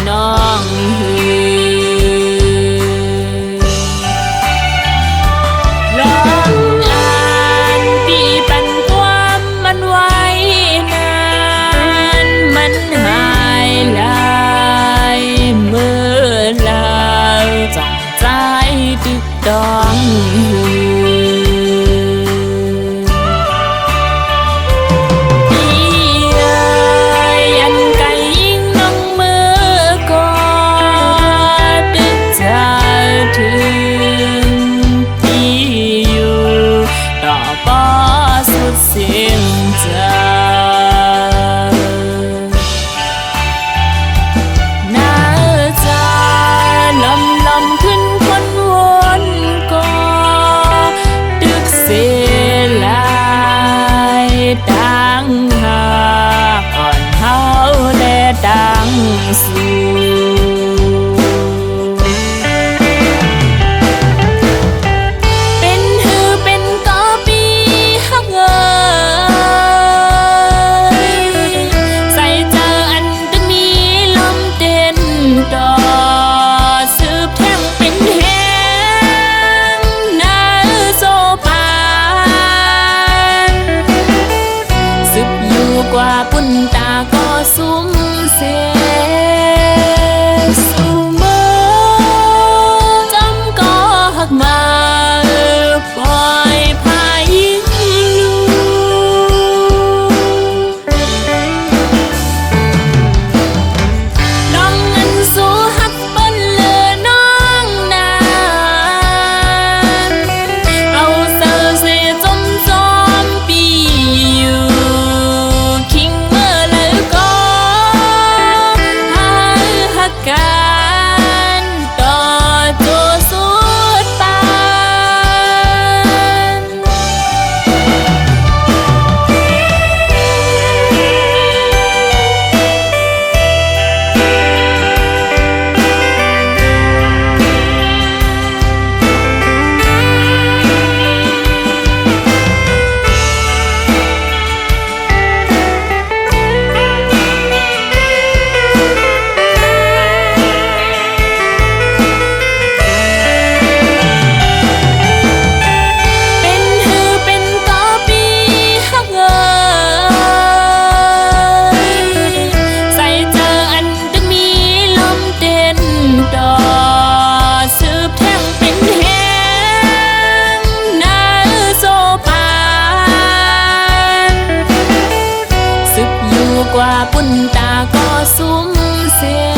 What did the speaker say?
น้องหือลองอ่านปีปันความมันไว้นานมันหายลายเมื่อลาวจ้องใจตึกดองหือเสียงจากหน้าจาลำขึ้นคนวนก็ดึกเสียลายดังหากอ่อนเฮาและดังสู่กว่าปุ่นตาก็สุมเสสุเมอจำก็หักมาปล่อยพายิงน้องเงินสู้หักเปิ้นเลอน้องนานเอาเสือเสียจมจอมปีอยู่กันต่อตัวสุดปานกว่าปุ่นตาก็สุมเสีย